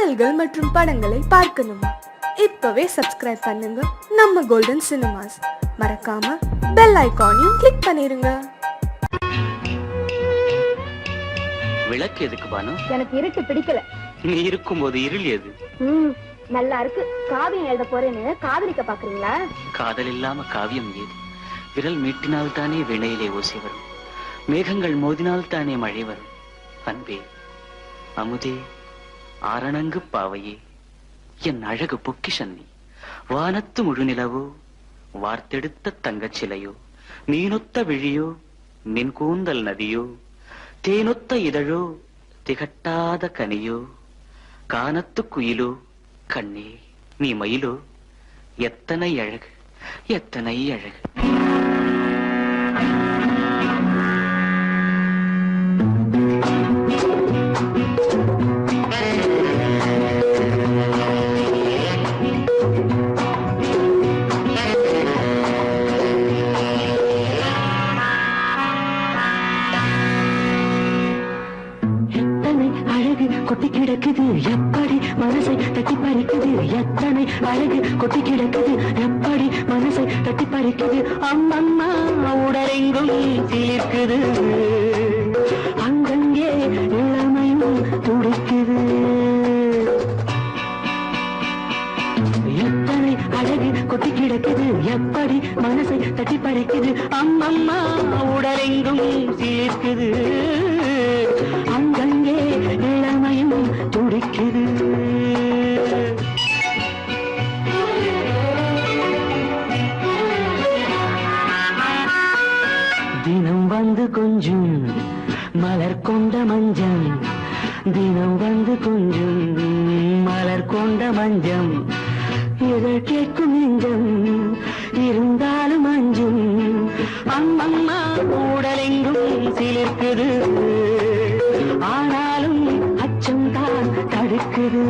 பாடல்கள் மற்றும் படங்களை பார்க்கணுமா? இப்பவே சப்ஸ்கிரைப் பண்ணுங்க நம்ம கோல்டன் சினிமாஸ். மறக்காம பெல் ஐகானையும் கிளிக் பண்ணிருங்க. விளக்கு எதுக்கு பானு? எனக்கு இருட்டு பிடிக்கல. நீ இருக்கும்போது இருள் எது? நல்லா இருக்கு. காவியம் எழுத போறேன்னு காதலிக்க பாக்குறீங்களா? காதல் இல்லாம காவியம் ஏது? விரல் மீட்டினால் தானே வினையிலே ஓசை வரும், மேகங்கள் மோதினால் தானே மழை வரும். அன்பே, அமுதே, ஆரணங்கு பாவையே, என் அழகு பொக்கிஷன்னி, வானத்து முழுநிலவோ, வார்த்தெடுத்த தங்கச் சிலையோ, நீனொத்த விழியோ, நின் கூந்தல் நதியோ, தேனொத்த இதழோ, திகட்டாத கனியோ, கானத்து குயிலோ, கண்ணே நீ மயிலோ, எத்தனை அழகு, எத்தனை அழகு. கொட்டி கிடக்குது எப்படி மனசை தட்டி பறிக்குது, எத்தனை அழகு கொட்டி கிடக்குது எப்படி மனசை தட்டி பறிக்குது. அம்மம்மா உடலெங்கும் சிலிர்க்குது, அங்கங்கே இளமையும் துடிக்குது. எத்தனை அழகு கொட்டி கிடக்குது எப்படி மனசை தட்டி பறிக்குது. அம்மம்மா உடலெங்கும் சிலிர்க்குது, அங்கங்கே இளமையும் துடிக்குது. தினம் வந்து கொஞ்சம் மலர் கொண்ட மஞ்சம், தினம் வந்து கொஞ்சம் மலர் கொண்ட மஞ்சம், இதை கேட்கும் நெஞ்சம் இருந்தாலும் அஞ்சும். அம்மம்மா உடலெங்கும் சிலிர்க்குது, ஆனாலும் அச்சம் தான் தடுக்குது.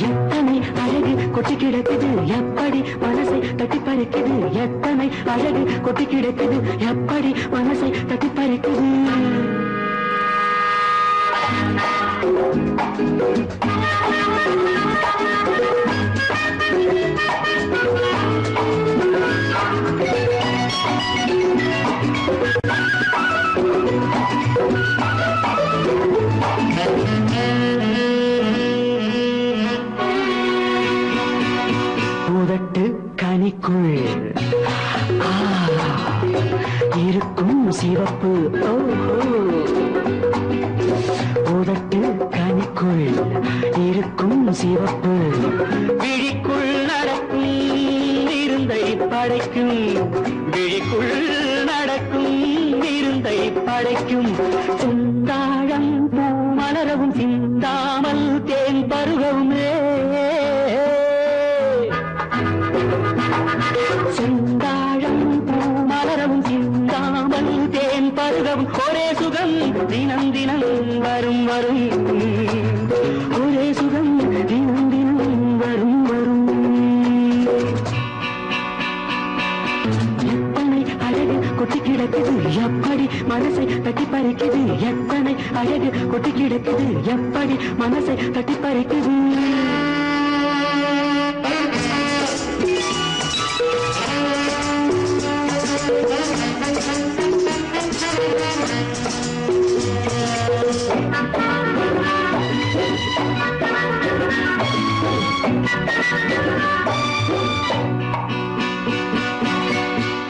எத்தனை அழகு கொட்டி கிடக்குது எப்படி மனசை தட்டி பறிக்குது, எத்தனை அழகு கொட்டி கிடக்குது எப்படி மனசை தட்டி பறிக்குது. உதட்டு கனிக்குள் இருக்கும் சிவப்பு, உதட்டு கனிக்குள் இருக்கும் சிவப்பு, விழிக்குள் நடக்கும் இருந்தை படைக்கும், விழிக்குள் நடக்கும் இருந்தை படைக்கும். செந்தாழம் பூ மலரவும் சிந்தாமல் தேன் பருகவுமே, செந்தாழம் பூ மலரவும் சிந்தாமல் தேன் பருகவும். ஒரே சுகம் தினம் தினம் வரும் வரும், ஒரே சுகம் தினம் தினம் வரும் வரும். எத்தனை அழகு கொட்டி கிடக்குது எப்படி மனசை தட்டி பறிக்குது, எத்தனை அழகு கொட்டி கிடக்குது எப்படி மனசை தட்டி பறிக்குது.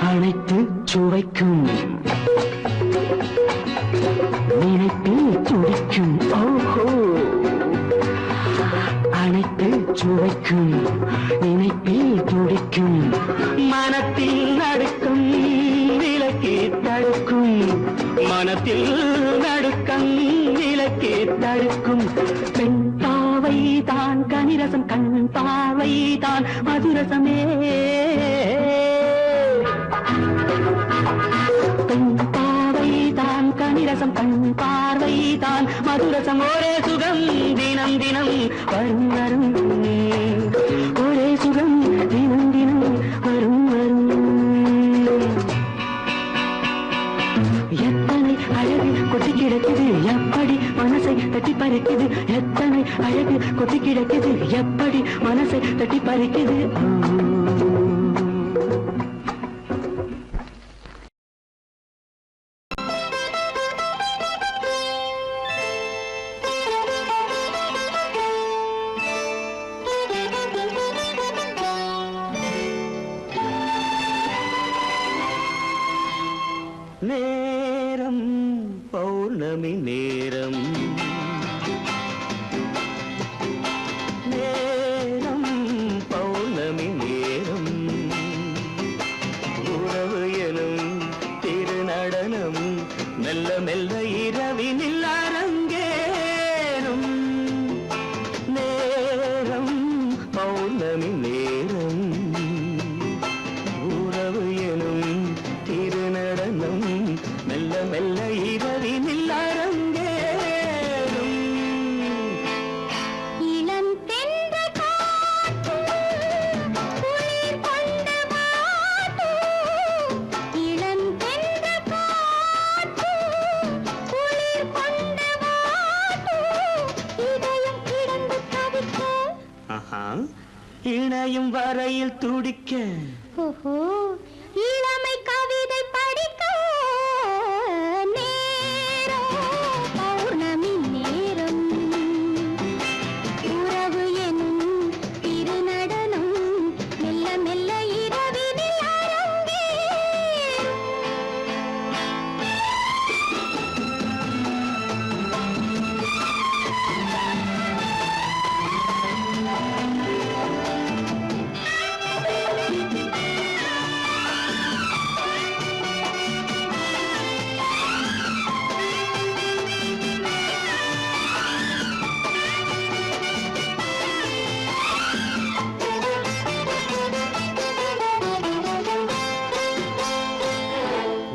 அனைத்து சுவைக்கும் நினைப்பில் துடிக்கும், ஓஹோ, அனைத்து சுவைக்கும் நினைப்பில் துடிக்கும். மனத்தில் நடுக்கம் விலக்கி தடுக்கும், மனத்தில் நடுக்கம் விலக்கி தடுக்கும். பெண் பாவை தான் கனிரசம், கண் பாவை தான் மதுரசமே, பெண் பாவை தான் கனிரசம், கண் பார்வை தான் மதுரசம். ஒரே சுகம் தினம் தினம் வரும் வரும், ஒரே சுகம் தினம் தினம் வரும் வரும். எத்தனை அழகு கொட்டி கிடக்குது எப்படி மனசை தட்டி பறிக்குது எத்தனை அழகு கொட்டி கிடக்குது எப்படி மனசை தட்டி பறிக்குது நேரம் பௌர்ணமி நேரம் நேரம் பௌர்ணமி நேரம் உறவு எனும் திருநடனம் மெல்ல மெல்ல இரவினில் அரங்கேறும் நேரம் பௌர்ணமி நேரம் உறவு எனும் திருநடனம் மெல்ல மெல்ல இரவினில் அரங்கேறும் இளம் தென்றல் காற்றும் குளிர் கொண்ட வாட்டும் இளம் தென்றல் காற்றும் குளிர் கொண்ட வாட்டும் இதயம் கிடந்து தவிக்க இணையும் வரையில் துடிக்க ஓஹோ இளமை கவிதை படிக்க நேரம் பௌர்ணமி நேரம் உறவு எனும் திருநடனம் மெல்ல மெல்ல இரவினில் அரங்கேறும்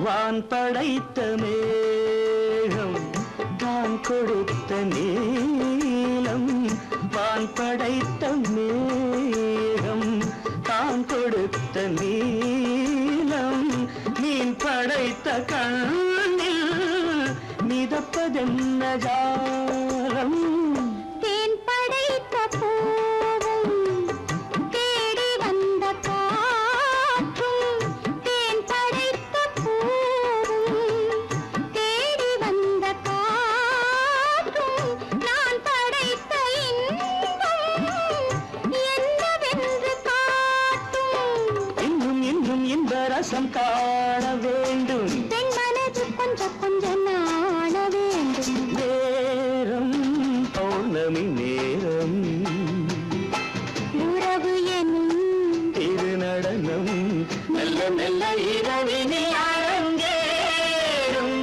வான் படைத்த மேகம் தான் கொடுத்த நீலம் வான் படைத்த மேகம் தான் கொடுத்த நீலம் மீன் படைத்த கண்ணில் மிதப்பதென்ன ஜாலம் தேன் படைத்த பூவும் தேடி வந்த காற்றும் தேன் படைத்த பூவும் தேடி வந்த காற்றும் நான் படைத்த இன்பம் என்னவென்று காட்டும் இன்னும் இன்னும் இன்ப ரசம் காண வேண்டும் பெண் மனது கொஞ்சம் கொஞ்சம் நாண வேண்டும் நேரம் பௌர்ணமி நேரம் உறவு எனும் திருநடனம் மெல்ல மெல்ல இரவினில் அரங்கேறும்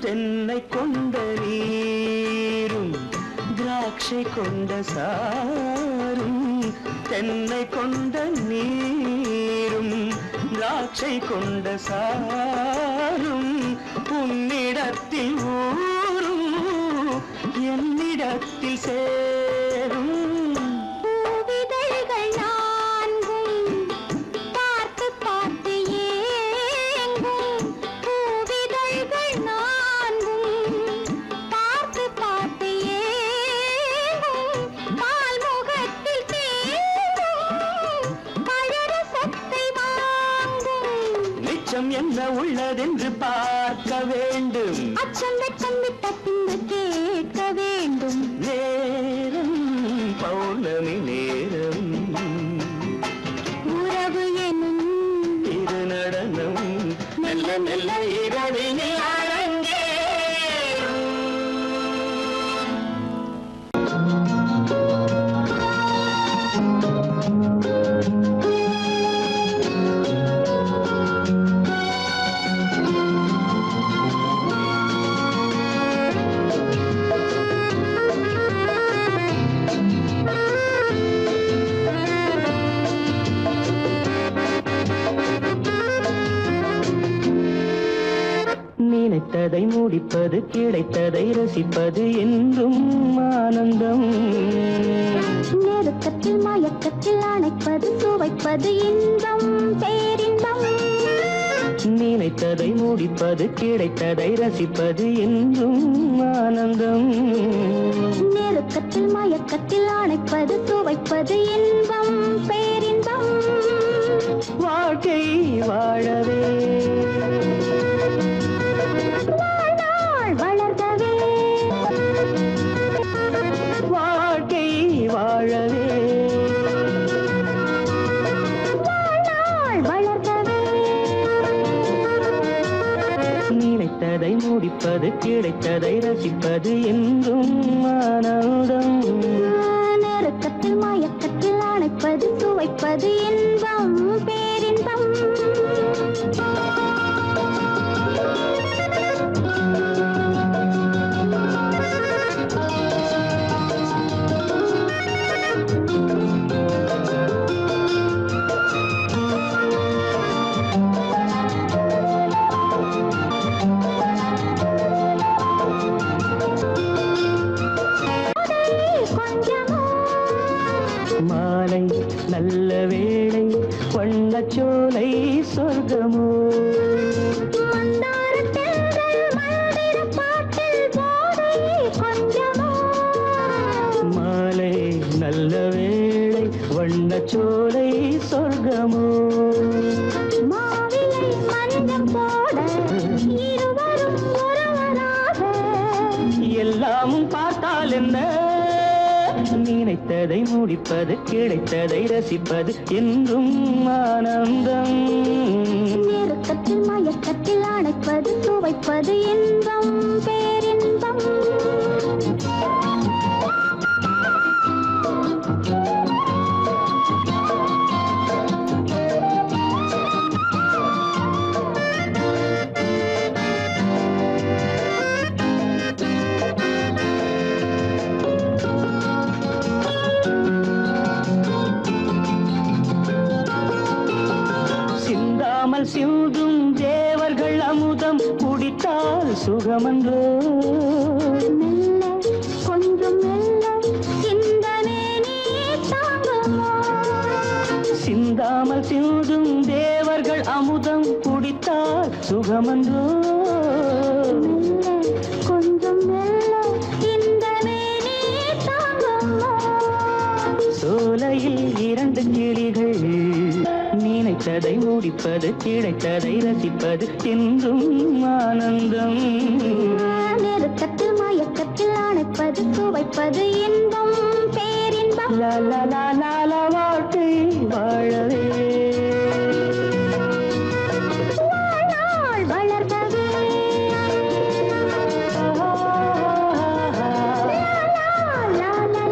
தென்னை கொண்ட நீரும் திராட்சை கொண்ட சாரும் தென்னை கொண்ட நீரும் திராட்சை கொண்ட சாரும் உன்னிடத்தில் ஊரும் என்னிடத்தில் சேரும் பூவிதழ்கள் நான்கும் பார்த்து பார்த்து ஏங்கும் பூவிதழ்கள் நான்கும் பார்த்து பார்த்து ஏங்கும் பால்முகத்தில் தேங்கும் பழரசத்தை வாங்கும் நிச்சம் என்ன உள்ளதென்று பார்க்க வேண்டும் அச்சம் வெச்சம் விட்ட பின்பு கேட்க வேண்டும் நேரம் பௌர்ணமி நேரம் உறவு எனும் திருநடனம் மெல்ல மெல்ல இரவினில் அரங்கேறும் நினைத்ததை முடிப்பது கிடைத்ததை ரசிப்பது என்றும் ஆனந்தம் நெருக்கத்தில் மயக்கத்தில் அணைப்பது சுவைப்பது இன்பம் பேரின்பம் நினைத்ததை முடிப்பது கிடைத்ததை ரசிப்பது என்றும் ஆனந்தம் நெருக்கத்தில் மயக்கத்தில் அணைப்பது சுவைப்பது இன்பம் பேரின்பம் வாழ்க்கை வாழவே வாழ்நாள் வளர்கவே வாழ்க்கை வாழவே வாழ்நாள் வளர்கவே நினைத்ததை முடிப்பது கிடைத்ததை ரசிப்பது என்றும் ஆனந்தம் நெருக்கத்தில் மயக்கத்தில் அணைப்பது சுவைப்பது இன்பம் பேரின்பம் மாலை நல்ல வேளை வண்ணச்சோலை சொர்க்கமோ மாலை நல்ல வேளை வண்ணச்சோலை சொர்க்கமோ மாவிலை மஞ்சம் போட இருவரும் ஒருவராக எல்லாமும் பார்த்தால் என்ன நினைத்ததை முடிப்பது கிடைத்ததை ரசிப்பது என்றும் ஆனந்தம் நெருக்கத்தில் மயக்கத்தில் அணைப்பது சுவைப்பது இன்பம் பேரின்பம் சிந்தாமல் சிந்தும் தேவர்கள் அமுதம் குடித்தால் சுகமன்றோ மெல்ல கொஞ்சம் மெல்ல சிந்தனை நீ தாங்குமோ சிந்தாமல் சிந்தும் தேவர்கள் அமுதம் குடித்தால் சுகமன்றோ மெல்ல கொஞ்சம் மெல்ல சிந்தனை நீ தாங்குமோ சோலையில் இரண்டு கிளிகள் நினைத்ததை முடிப்பது கிடைத்ததை ரசிப்பது என்றும் ஆனந்தம் நெருக்கத்தில் மயக்கத்தில் அணைப்பது சுவைப்பது இன்பம் பேரின்பம் லா லா லா லா லா வாழ்க்கை வாழவே வாழ்நாள் வளர்கவே லா லா லா லா லா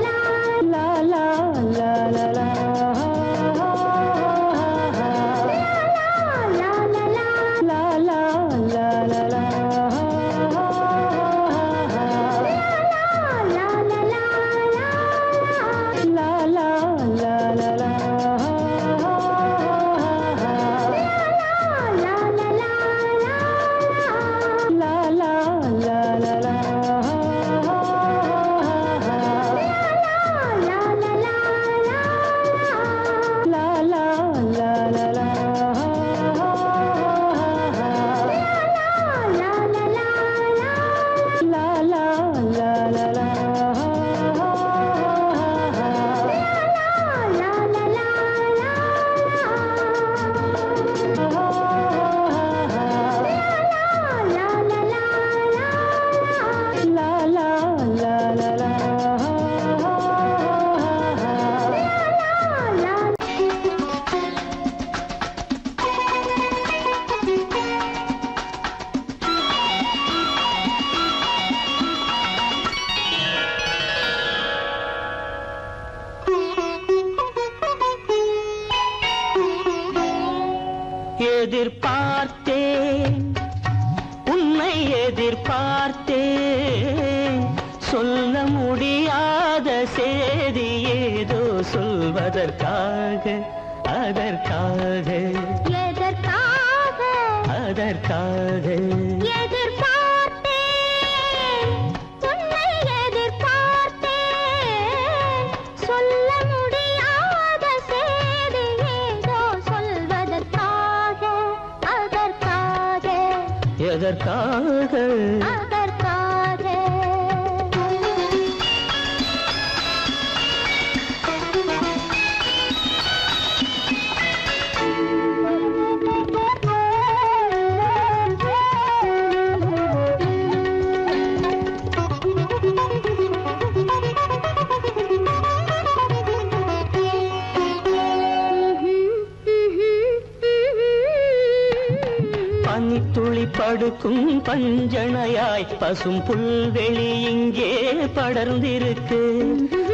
லா லா லா எதிர்பார்த்தேன் உன்னை எதிர்பார்த்தேன் சொல்ல முடியாத செய்தி ஏதோ சொல்வதற்காக அதற்காக எதற்காக அதற்காக எதிர்பார்க்க எதற்காக அதற்காக பனித்துளி படுக்கும் பஞ்சணையாய் பசும் புல்வெளி இங்கே படர்ந்திருக்கு.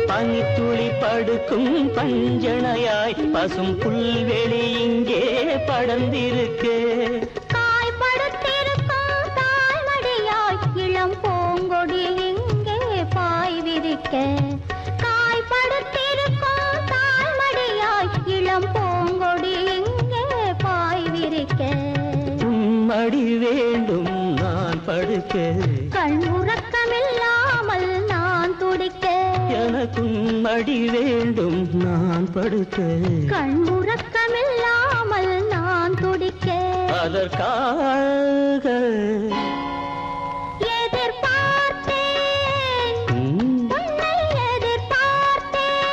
பனித்துளி படுக்கும் பஞ்சணையாய் பசும் புல்வெளி இங்கே படர்ந்திருக்கு. காய்படுத்திருக்கும் தாய்மடியாய் இளம் பூங்கொடி இங்கே பாய் விரிக்க. காய்படுத்திருக்கும் தாய்மடியாய் இளம் பூங்கொடி இங்கே பாய் விரிக்க. மடி வேண்டும் நான் படுக்க, கண் உறக்கமில்லாமல் நான் துடிக்க. எனக்கும் மடி வேண்டும் நான் படுக்க, கண் உறக்கமில்லாமல் நான் துடிக்க. அதற்காக எதிர்பார்த்தேன், உன்னை எதிர்பார்த்தேன்.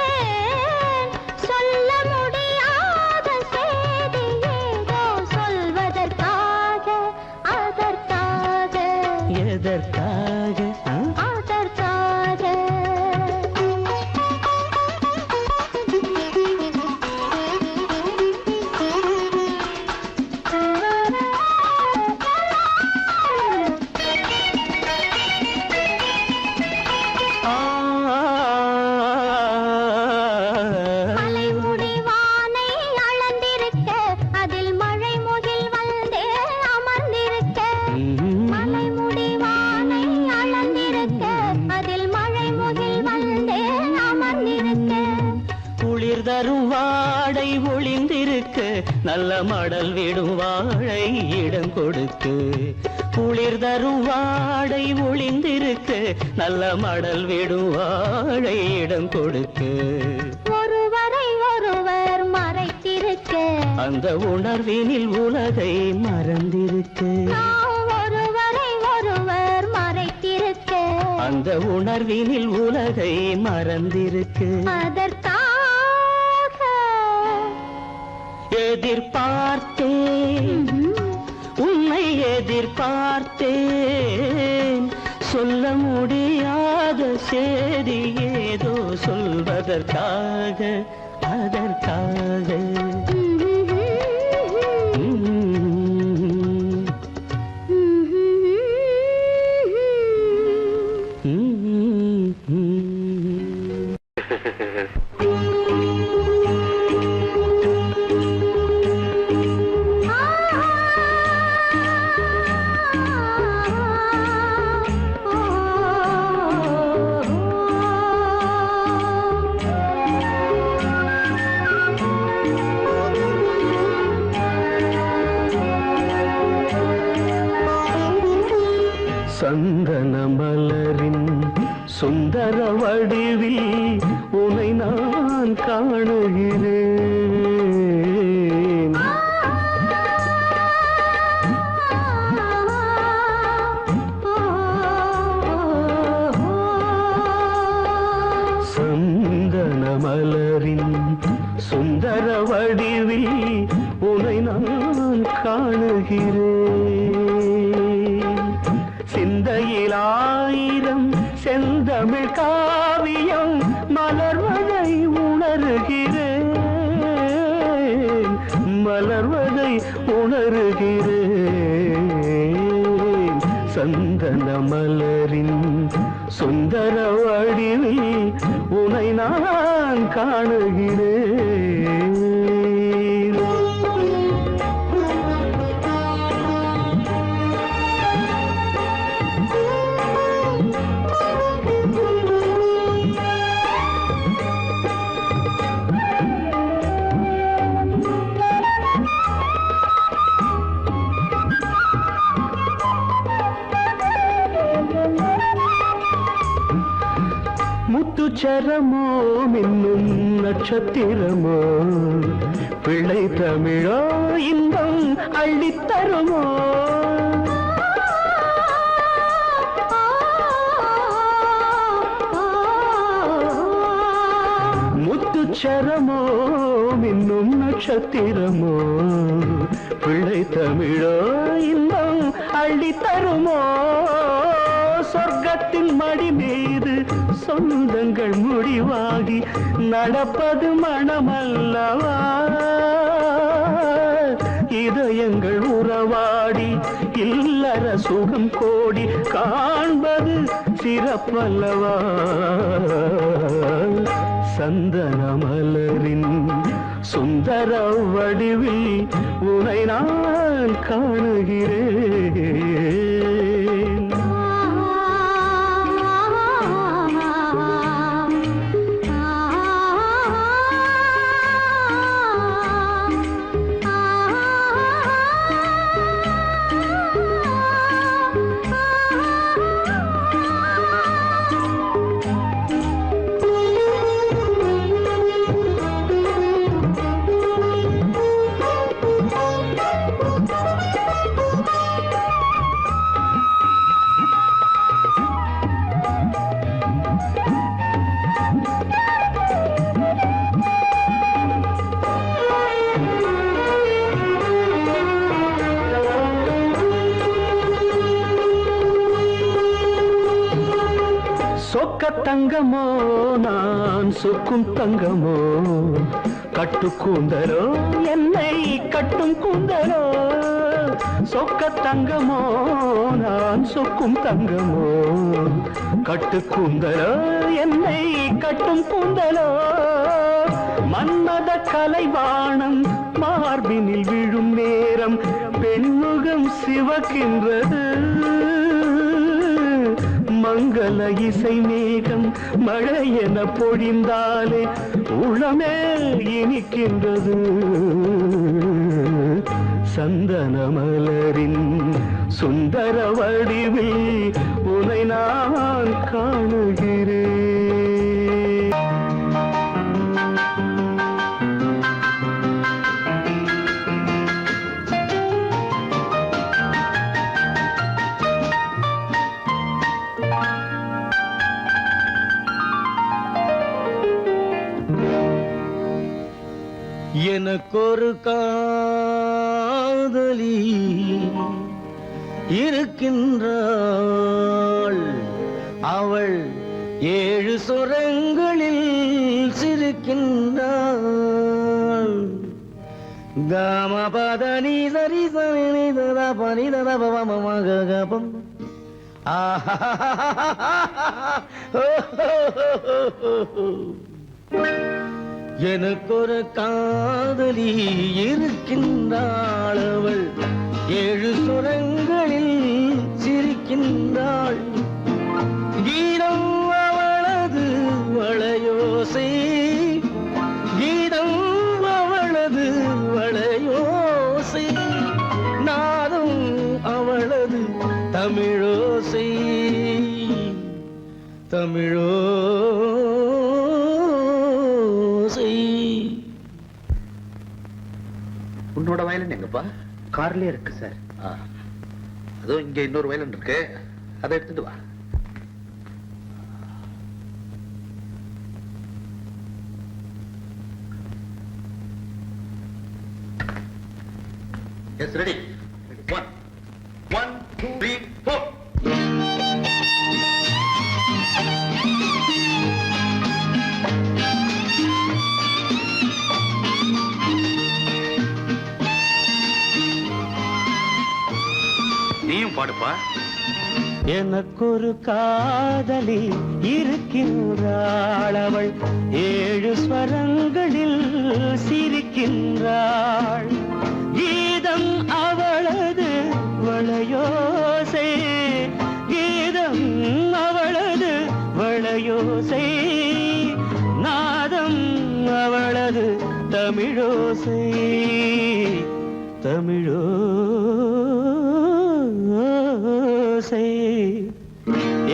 சொல்ல முடியாத செய்தி ஏதோ சொல்வதற்காக. அதற்காக எதற்காக அதற்காக மலைமுடி வானை அளந்திருக்க, அதில் மழை முகில் வந்தே அமர்ந்திருக்க. மலைமுடி வானை அளந்திருக்க, அதில் மழை முகில் வந்தே அமர்ந்திருக்க. குளிர் தரும் வாடை ஒளிந்திருக்க, நல்ல மடல் விடும் வாழை இடம் கொடுக்கு. குளிர் தரும் வாடை ஒளிந்திருக்க, நல்ல மடல் விடும் வாழை இடம் கொடுக்கு. ஒருவரை ஒருவர் மறைத்திருக்க, அந்த உணர்வினில் உலகை மறந்திருக்கு. நாம் ஒருவரை ஒருவர் மறைத்திருக்க. அந்த உணர்வினில் உலகை மறந்திருக்கு. அதற்காக எதிர்பார்த்தேன், உன்னை எதிர்பார்த்தேன். சொல்ல முடியாத செய்தி ஏதோ சொல்வதற்காக. அதற்காக சந்தன மலரின் சுந்தர வடிவில் உன்னை நான் காணுகிறேன். சந்தன மலரின் சுந்தர வடிவில் உன்னை நான் காணுகிறேன். சிந்தையில் ஆயிரம் செந்தமிழ் காவியம் மலர்வதை உணர்கிறேன். மலர்வதை உணர்கிறேன். சந்தன மலரின் சுந்தர வடிவில் உன்னை நான் காணுகிறேன். முத்துச்சரமோ மின்னும் நட்சத்திரமோ பிள்ளை தமிழோ இன்பம் அள்ளித்தருமோ. மரமோ மின்னும் நட்சத்திரமோ பிள்ளை தமிழோ இன்னும் அள்ளி தருமோ சொர்க்கத்தின் மடி மீது சொந்தங்கள் முடிவாகி நடப்பது மனமல்லவா இதயங்கள் உறவாடி இல்லற சுகம் கோடி காண்பது சிறப்பல்லவா சந்தன மலரின் சுந்தர வடிவில் உனை நான் காணுகிறேன் சொக்க தங்கமோ நான் சொக்கும் தங்கமோ கட்டு கூந்தலோ என்னை கட்டும் கூந்தலோ சொக்க தங்கமோ நான் சொக்கும் தங்கமோ கட்டு கூந்தலோ என்னை கட்டும் கூந்தலோ மன்மத கலைவாணம் மார்பினில் விழும் நேரம் பெண்முகம் சிவக்கின்றது மங்கள இசை மேகம் மழை என பொழிந்தாலே உளமே இனிக்கின்றது சந்தன மலரின் சுந்தர வடிவில் உனை நான் காணுகிறேன் எனக்கொரு காதலி இருக்கின்றாள் அவள் 7 சுரங்களில் சிரிக்கின்றாள் காமபதனி சரி சரி ததா பனி ததா பவமகபம் எனக்கொரு காதலி இருக்கின்றாள் அவள் 7 சுரங்களில் சிரிக்கின்றாள் கீதம் அவளது வளையோசை கீதம் அவளது வளையோசை நாதம் அவளது தமிழோசை உன்னோட வயலன் எங்கப்பா? கார்லயே இருக்கு சார். அதுவும் இங்க இன்னொரு வயலன் இருக்கு, அதை எடுத்துட்டு வா. S ready. 1 2 3 4. நீயும் பாடுப்பா. எனக்கொரு காதலி இருக்கின்றாள் அவள் 7 ஸ்வரங்களில் சிரிக்கின்றாள் கீதம் அவளது வளையோசை கீதம் அவளது வளையோசை நாதம் அவளது தமிழோசை தமிழோசை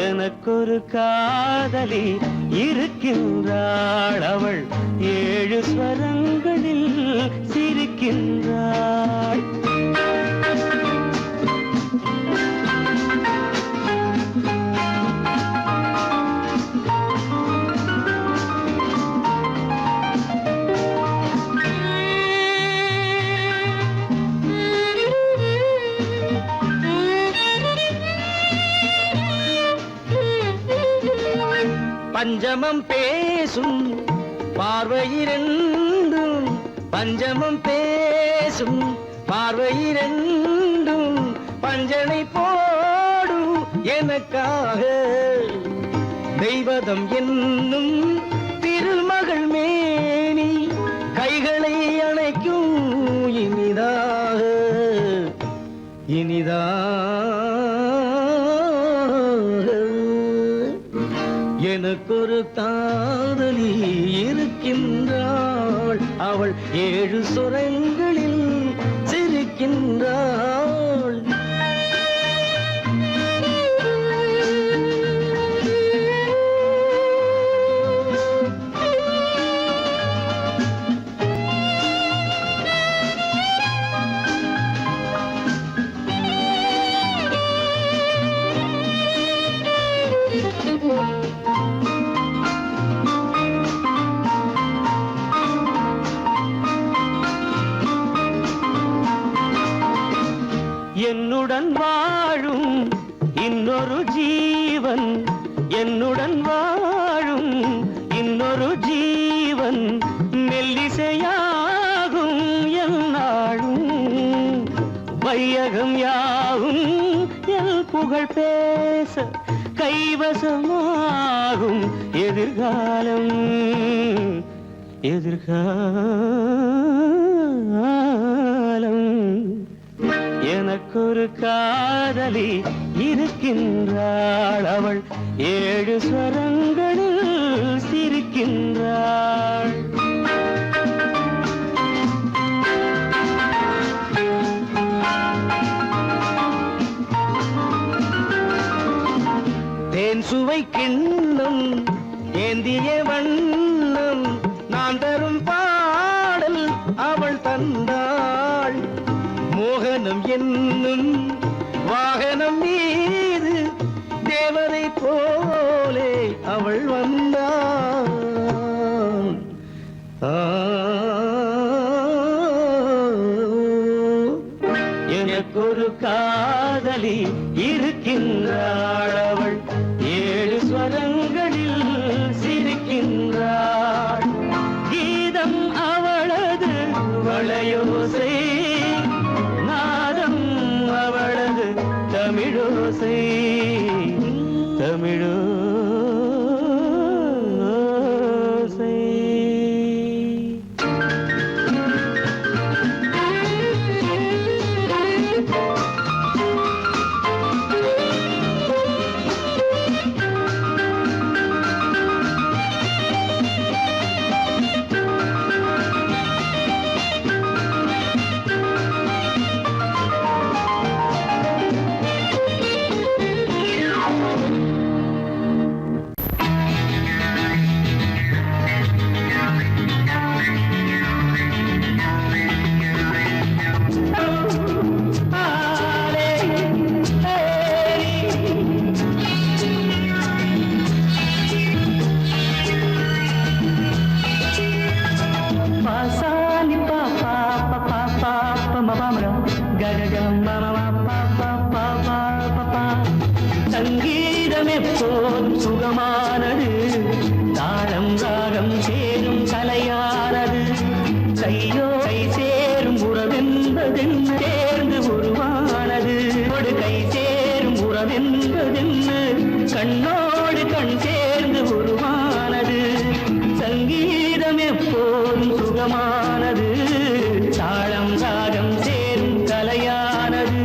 எனக்கொரு காதலி இருக்கின்றாள் அவள் 7 ஸ்வரங்களில் சிரிக்கின்றாள் பஞ்சமம் பேசும் பார்வையிரண்டும் பஞ்சமம் பேசும் பார்வையிரண்டும் பஞ்சனை போடும் எனக்காக தெய்வதம் என்னும் திருமகள் மேனி கைகளை அணைக்கும் இனிதாக எனக்கொரு காதலி இருக்கின்றாள் அவள் 7 சுரங்களில் சிரிக்கின்றாள் என்னுடன் வாழும் இன்னொரு ஜீவன் என்னுடன் வாழும் இன்னொரு ஜீவன் மெல்லிசையாகும் என்னாலும் வையகம் யாவும் எல் புகழ் பேச கைவசமாகும் எதிர்காலம் எனக்கொரு காதலி இருக்கின்றாள் அவள் 7 ஸ்வரங்களில் சிரிக்கின்றாள் தேன் சுவை கிண்ணம் ஏந்திய வண்ணம் நான் தரும் பாடல் அவள் தந்தாள் மோகனம் என்னும் வாகனம் மீது தேவதை போலே அவள் வந்தாள் எனக்கொரு காதலி இருக்கின்றாள் அவள் 7 ஸ்வரங்களில் சிரிக்கின்றாள் கீதம் அவளது வளையோசை நாதம் அவளது தமிழோசை சங்கீதம் எப்போதும் சுகமானது தாளம் ராகம் சேரும் கலையானது கையோ கை சேரும் உறவென்பதென்ன சேர்ந்து உருவானது கை சேரும் உறவென்பதென்ன கண்ணோடு கண் சேர்ந்து உருவானது சங்கீதம் எப்போதும் சுகமானது தாளம் ராகம் சேரும் கலையானது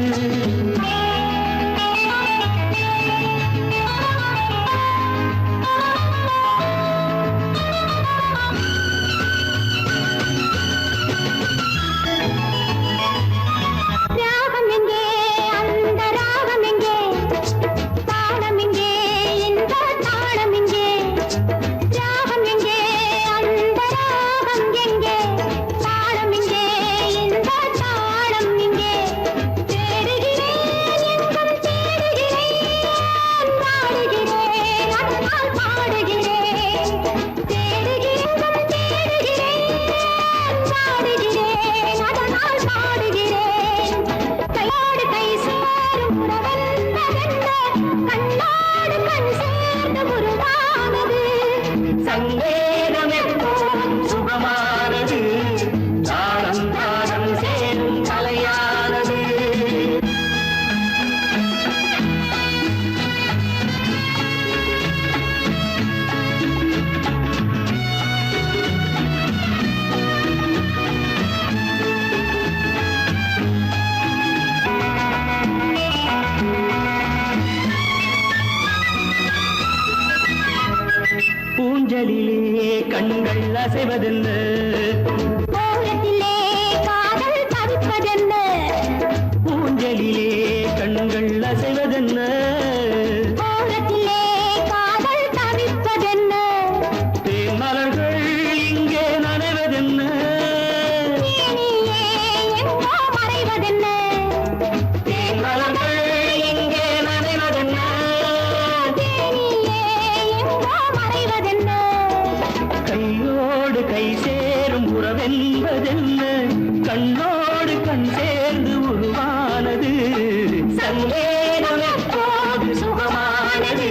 தாளம் எங்கே அந்த ராகம் எங்கே ஊஞ்சலிலே கண்கள் அசைவதென்ன ஓரத்திலே காதல் தவிப்பதென்ன ஊஞ்சலிலே கண்கள் அசைவதென்ன ஓரத்திலே காதல் தவிப்பதென்ன தேன் மலர்கள் இங்கே நனைவதென்ன தேனியே எங்கோ மறைவதென்ன தேன் மலர்கள் இங்கே நனைவதென்ன தேனியே எங்கோ மறைவதென்ன கையோடு கை சேரும் உறவென்பதென்ன கண்ணோடு கண் சேர்ந்து உருவானது சங்கேதம் எப்போதும் சுகமானது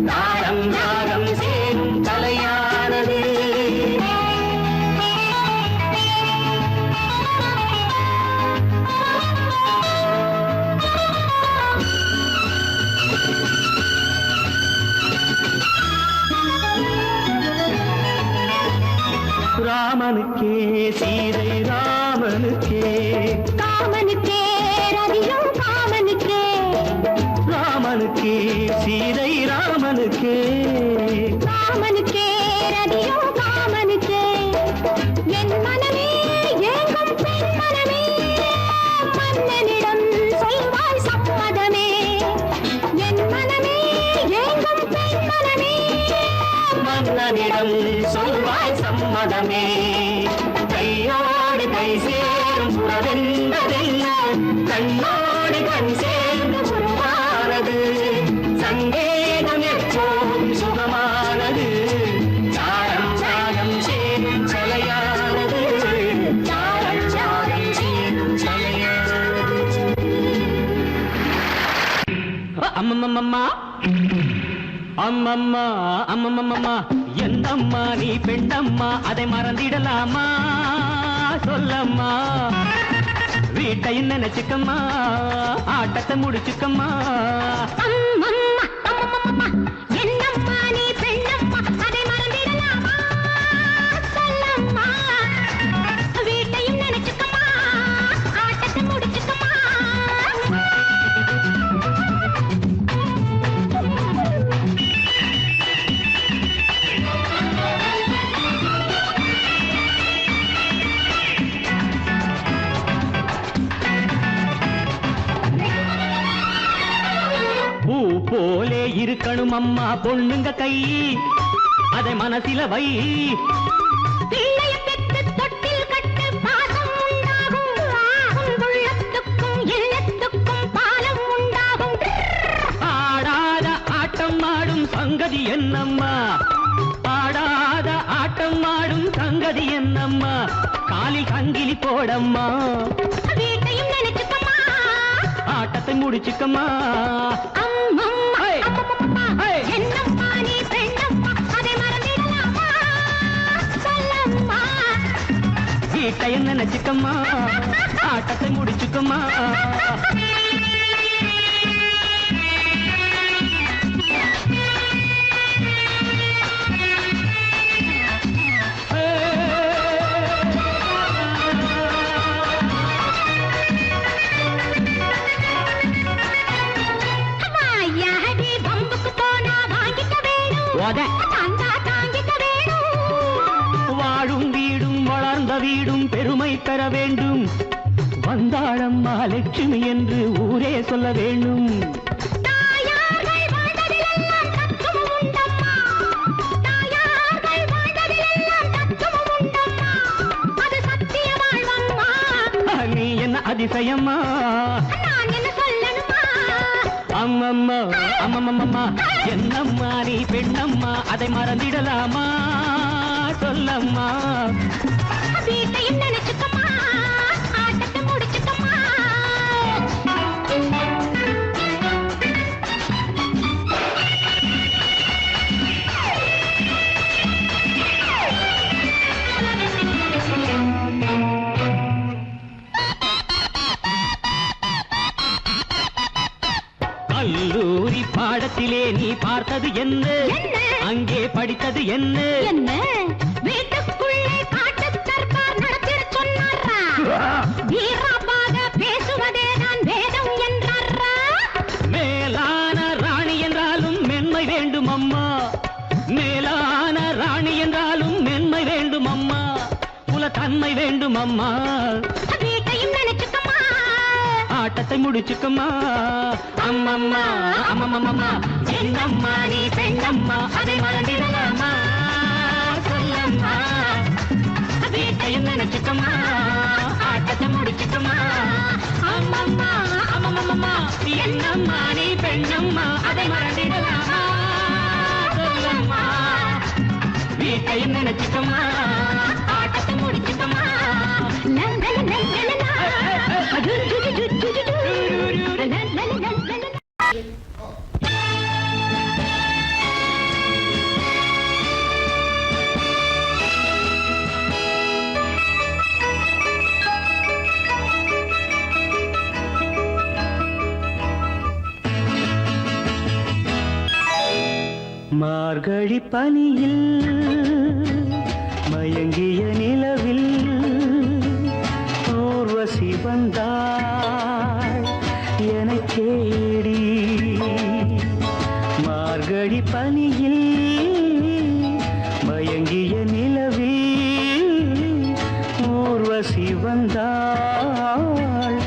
தாளம் ராகம் சேரும் கலையானது ராமனுக்கே சீதை ராமனுக்கே காமனுக்கே ரதியும் காமனுக்கே ராமனுக்கே சீதை ராமனுக்கே காமனுக்கே ரதியும் காமனுக்கே என் மனமே ஏங்கும் பெண் மனமே மன்னனிடம் சொல்வாய் சம்மதமே என் மனமே ஏங்கும் பெண் மனமே மன்னனிடம் சொல்வாய் சம்மதமே கையோடு கை சேரும் புறவென்பதென்ன கண்ணோடு கண் சேர்ந்து உருவானது சங்கேதம் எப்போதும் சுகமானது சாரம் சாரம் சேரும் சலையானது சாரம் சாரம் சேரும் சலையானது அம்மம்மம்மா அம்மம்மா அம்மம்மம்மா எந்தம்மா நீ பெண்டம்மா அதை மறந்திடலாமா சொல்லம்மா வீட்டையும் நினைச்சுக்கம்மா ஆட்டத்தை முடிச்சுக்கம்மா அம்மம்மா அம்மம்மா என்னம்மா நீ பெண்ணம்மா அதை மறந்திடலாமா சொல்லம்மா வீட்டையும் நினைச்சுக்கம்மா ஆட்டத்தை முடிச்சுக்கம்மா பூ போலே இருக்கணும் அம்மா பொண்ணுங்க கை அதை மனசில வை பிள்ளைய பெற்று தொட்டில் கட்டு பாசம் உண்டாகும் உன் உள்ளத்துக்கும் இல்லத்துக்கும் பாலம் உண்டாகும் ஆடாத ஆட்டம் ஆடும் சங்கதி என்னம்மா ஆடாத ஆட்டம் ஆடும் சங்கதி என்னம்மா காலில் சங்கிலி போடம்மா வீட்டையும் நினைச்சுக்கம்மா ஆட்டத்தை முடிச்சுக்கம்மா அம்மம்மா ஹே! அம்மம்மா ஹே! என்னம்மா நீ பெண்ணம்மா அதை மறந்திடலாமா சொல்லம்மா வீட்டையும் நினைச்சுக்கம்மா ஆட்டத்தை முடிச்சுக்கம்மா வாயாடி பம்புக்கு போனா வாங்கிக்க வேணும் உத. தந்தா தாங்கிக்க வேணும் வாழும் வீடும் வளர்ந்த வீடும் பெருமை பெற வேண்டும் வந்தாளம்மா லட்சுமி என்று ஊரே சொல்ல வேண்டும் தாயார்கள் வாழ்ந்ததிலெல்லாம் தத்துவம் உண்டம்மா தாயார்கள் வாழ்ந்ததிலெல்லாம் தத்துவம் உண்டம்மா அது சத்திய வாழ்வம்மா நீ என்ன அதிசயம்மா நான் என்ன சொல்லணுமா அம்மம்மா அம்மம்மம்மா என்னம்மா நீ பெண்ணம்மா அதை மறந்திடலாமா சொல்லம்மா வீட்டையும் நினைச்சுக்கம்மா ஆட்டத்தை முடிச்சுக்கம்மா கல்லூரி பாடத்திலே நீ பார்த்தது என்ன என்ன? அங்கே படித்தது என்ன என்ன வீட்டுக்குள்ளே காட்டு தர்பார் நடத்திட சொன்னாரா வீரமாக பேசுவதே தான் வேதம் என்றாரா மேலான ராணி என்றாலும் மென்மை வேண்டும் அம்மா மேலான அம்மை வேண்டும் அம்மா, வீட்டையும் நினைச்சுக்கம்மா, ஆட்டத்தை முடிச்சுக்கம்மா. அம்மம்மா அம்மம்மம்மா, என்னம்மா நீ பெண்ணம்மா, அதை மறந்திடலாமா, சொல்லம்மா. வீட்டையும் நினைச்சுக்கம்மா, ஆட்டத்தை முடிச்சுக்கம்மா. அம்மம்மா அம்மம்மம்மா, என்னம்மா நீ பெண்ணம்மா, அதை மறந்திடலாமா, சொல்லம்மா. வீட்டையும் நினைச்சுக்கம்மா, ஆட்டத்தை முடிச்சுக்கம்மா. மார்கழி பனியில் மயங்கிய நிலவில் ஊர்வசி வந்தாள் என்னை தேடி. மார்கழி பனியில் மயங்கிய நிலவில் ஊர்வசி வந்தாள்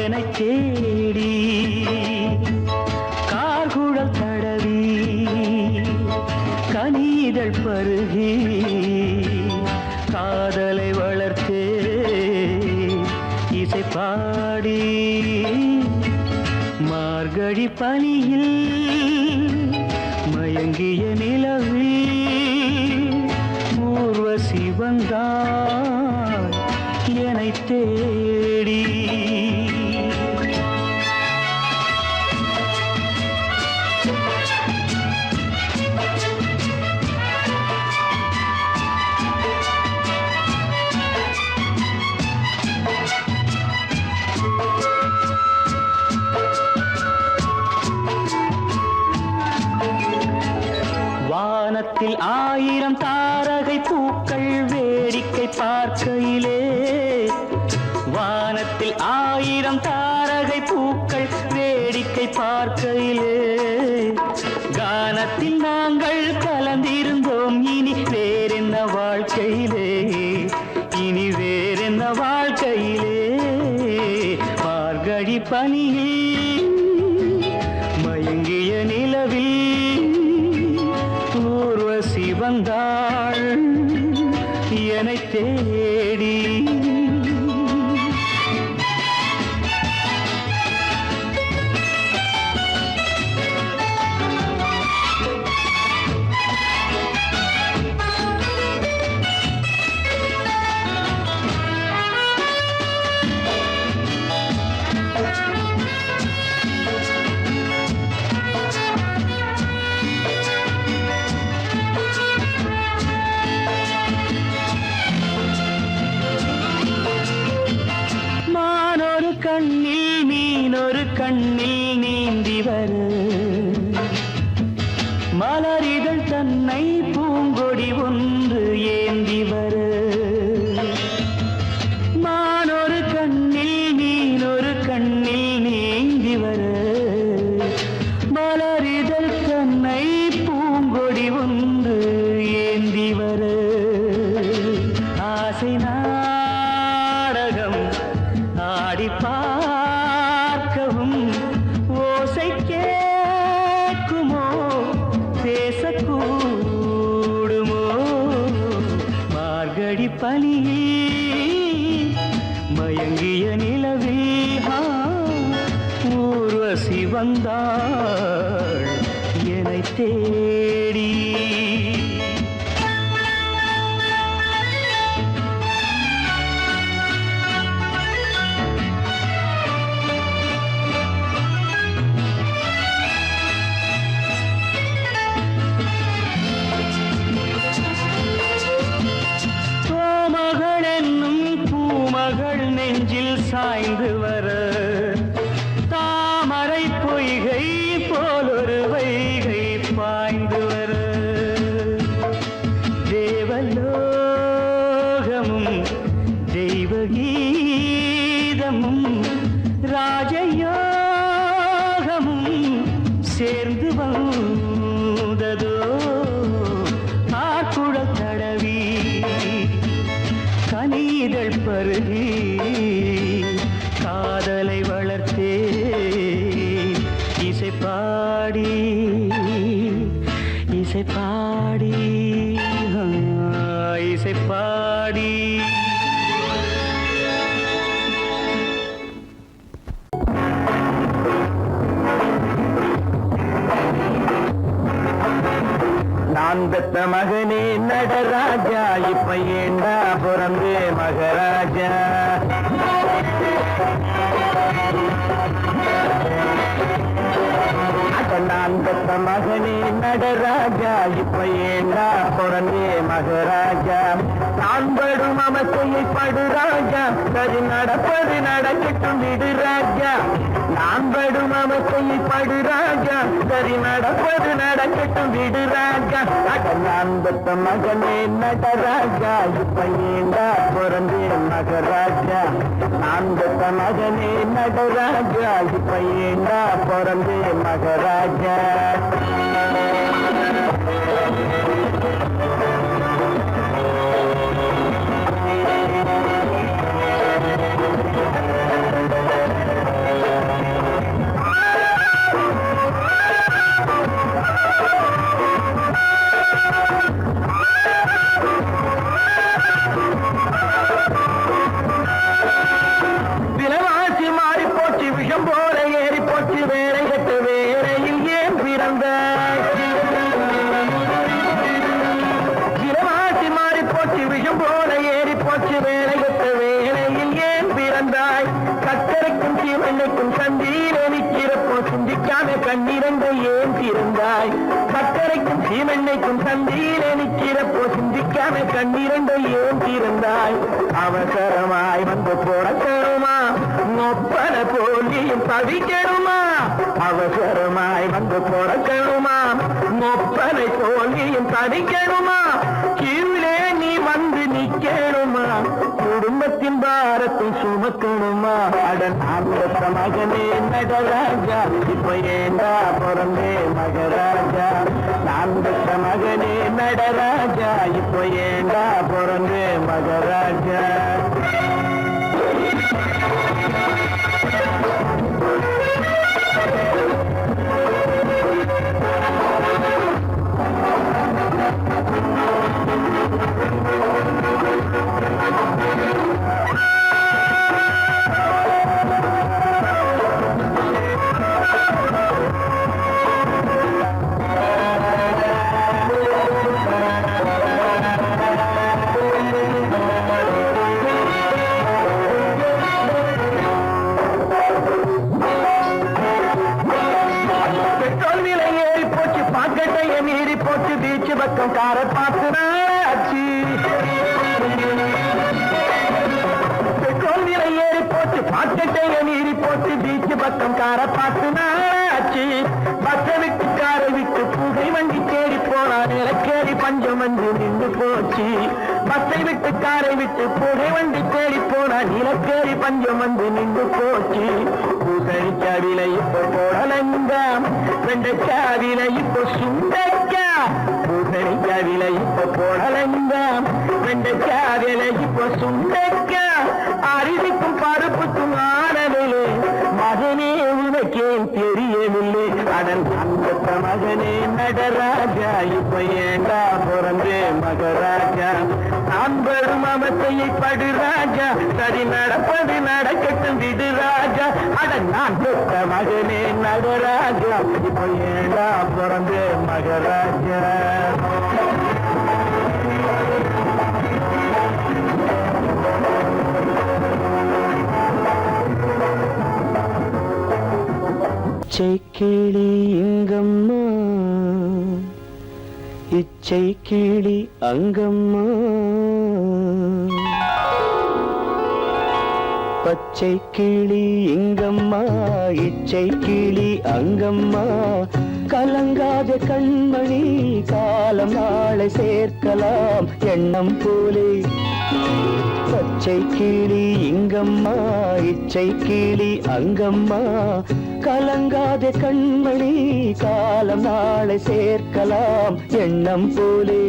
என்னை தேடி. கார்குழல் தடவி கனிதழ் பருகி காதலை வளர்த்தே இசை பாடி. மார்கழி பனியில் மயங்கிய நிலவில் ஊர்வசி வந்தாள் என்னை தேடி. வானத்தில் 1000 தாரகை பூக்கள் வேடிக்கை பார்க்கையிலே, வானத்தில் 1000 தாரகை பூக்கள் வேடிக்கை பார்க்கையிலே, கானத்தில் நாங்கள் கலந்திருந்தோம். இனி வேறென்ன வாழ்க்கையிலே, இனி வேறென்ன வாழ்க்கையிலே. மார்கழி பனியில் மயங்கிய நிலவில் ஊர்வசி வந்தாள் என்னை தேடி. கண்ணில் மீனொரு கண்ணில் நீந்தி வரு, மலரிதழ் தன்னை பூங்கொடி ஒன்று ஏந்தி வரு. மானொரு கண்ணில் மீனொரு கண்ணில் நீந்தி வரு, மலரிதழ் தன்னை பூங்கொடி ஒன்று ஏந்தி வரு. ஆசை நாடகம் ஆடி பார்க்கவும் ஓசை கேட்குமோ, பேசக்கூடுமோ. மார்கழி பனியில் மயங்கிய நிலவில் ஊர்வசி வந்தாள் என்னை தேடி. நெஞ்சில் சாய்ந்து வர, தாமரை பொய்கை போலொரு வைகை பாய்ந்து வர. தேவலோகமும் தெய்வகீதமும் ராஜயோகமும் சேர்ந்து வந்ததோ. ஆக்குழல் தடவி கனிதழ் பருகி காதலை வளர்த்தே இசை பாடி இசை பாடி இசை பாடி நான் பெத்த மகனே நடராஜா இப்ப ஏண்டா பிறந்தே மகராஜா நான் பெத்த மகனே நடராஜா இப்ப ஏண்டா பிறந்தே மகராஜா நான் படும் அமசையை படு ராஜா சரி நடப்பது நடக்கட்டும் விடு ராஜா நான் படும் அமசையை படு ராஜா சரி நடப்பது நடக்கட்டும் விடு ராஜா நான் பெத்த மகனே நடராஜா இப்ப ஏண்டா பிறந்தே மகராஜா நான் பெத்த மகனே நடராஜா இப்ப ஏண்டா பிறந்தே மகராஜா விலைவாசி மாறி போச்சு விஷம் போல ஏறி போச்சு வேலை கட்டு வேலையில் ஏன் பிறந்தாய் விலைவாசி மாறி போச்சு விஷம் போல ஏறி போச்சு வேலை கட்டு வேலையில் ஏன் பிறந்தாய் சக்கரைக்கும் சீவனுக்கும் சந்தியிலே நிற்கிறப்போ சிந்திக்காம கண்ணிரண்டை ஏன் திறந்தாய் சக்கரைக்கும் சீமெண்ணைக்கும் சந்தியிலே நிற்கிறப்போ சிந்திக்காம கண்ணிரண்டை ஏன் திறந்தாய் அவசரமாய் வந்து போடக்கணுமா ஒப்பன போலியும் தவிக்கணுமா அவசரமாய் வந்து போடக்கணுமா ஒப்பனை போலியும் தவிக்கணுமா கீழே நீ வந்து நிக்கணுமா குடும்பத்தின் பாரத்தை சுமக்கணுமா அடன் ஆம்பத்த மகனே நடராஜா இப்ப ஏண்டா பிறந்தே மகராஜா நான் பெற்ற மகனே நடராஜா இப்ப ஏண்டா பிறந்தே மகராஜா பக்கம் கார பார்த்து பெட்ரோல் விலை ஏறி போச்சு பாக்கெட்டைய மீறி போச்சு பீச்சு பக்கம் கார பார்த்து நாளாச்சு பஸ்ஸை விட்டு காரை விட்டு புகை வண்டி தேடி போனா நிலக்கேறி பஞ்சம் வந்து நின்று போச்சு பஸ்ஸை விட்டு காரை விட்டு புகை வண்டி தேடி போனா நிலக்கேறி பஞ்சம் வந்து நின்று போச்சு பூசணிக்காய் விலை இப்போ போடலங்க வெண்டைக்காய் விலை இப்போ சுண்டைக்கா பூசணிக்காய் விலை இப்போ போடலங்க வெண்டைக்காய் விலை இப்போ சுண்டைக்கா அரிசிக்கும் பருப்புக்கும் ஆனதில்லை மகனே உனக்கே தெரியவில்லை அதன் அந்த மகனே நடராஜா இப்ப ஏண்டா பிறந்தே மகராஜா நான் பெரும் அமத்தையை படு ராஜா சரி நடப்பது நடக்கட்டும் விடு ராஜா அடன் நான் பெற்ற மகனே நடராஜா இப்ப ஏண்டா பிறந்தே மகராஜா இச்சை கிளி இங்கம்மா இச்சை கிளி அங்கம்மா பச்சை கிளி இங்கம்மா இச்சை கிளி அங்கம்மா கலங்காத கண்மணி காலம் நாளை சேர்க்கலாம் எண்ணம் போலே பச்சை கிளி இங்கம்மா இச்சை கிளி அங்கம்மா கலங்காத கண்மணி காலம் நாளை சேர்க்கலாம் எண்ணம் போலே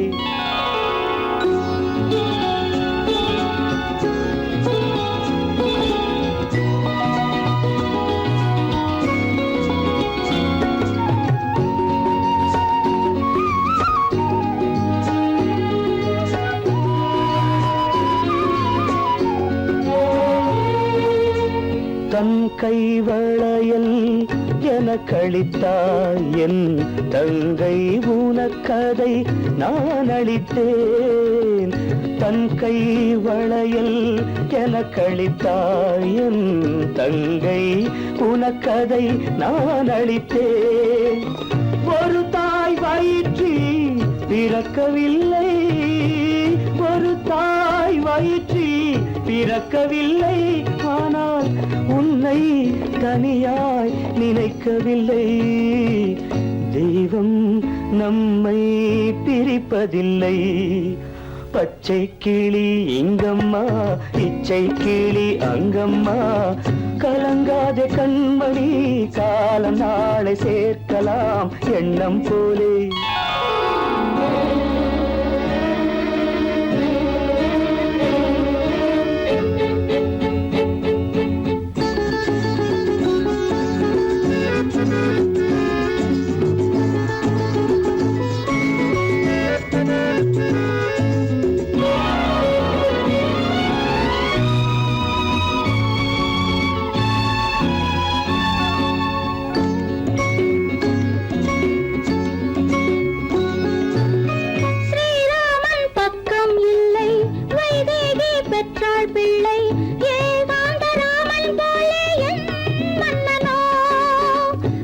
கைவளையல் எனக்களித்தாய் என் தங்கை உனக்கதை நான் அளித்தேன் தன் கைவளையல் எனக்களித்தாய் என் தங்கை உனக்கதை நான் அளித்தேன் ஒரு தாய் வயிற்றில் பிறக்கவில்லை ஒரு தாய் வயிற்றில் பிறக்கவில்லை ஆனால் உன்னை தனியாய் நினைக்கவில்லை தெய்வம் நம்மை பிரிப்பதில்லை பச்சை கிளி இங்கம்மா இச்சை கிளி அங்கம்மா கலங்காத கண்மணி காலம் நாளை சேர்க்கலாம் எண்ணம் போலே பிள்ளை ஏகாந்தராமன் போலே என் மன்னனோ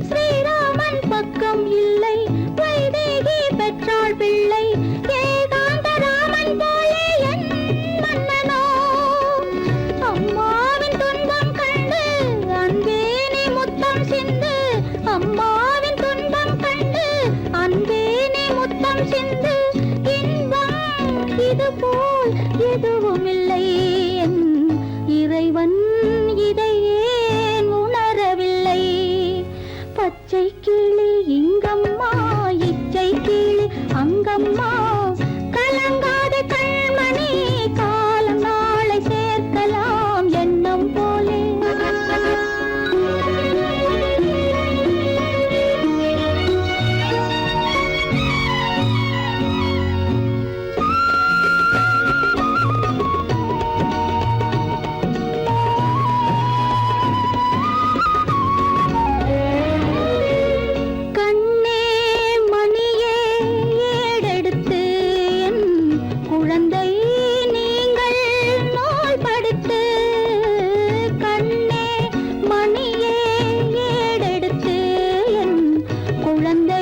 ஸ்ரீராமன் பக்கம் இல்லை வைதேகி பெற்றாள் பிள்ளை ஏகாந்தராமன் போலே என் மன்னனோ அம்மாவின் துன்பம் கண்டு அன்பே நீ முத்தம் சிந்து அம்மாவின் துன்பம் கண்டு அன்பே நீ முத்தம் சிந்து இன்பம் இது போல் எதுவும் இல்லை இறைவன் இதை ஏன் உணரவில்லை பச்சை கிளி இங்கம்மா இச்சை கிளி அங்கம்மா கலங்காத கண்மணி காலம் நாளை சேர்க்கலாம் எண்ணம் போலே குழந்தை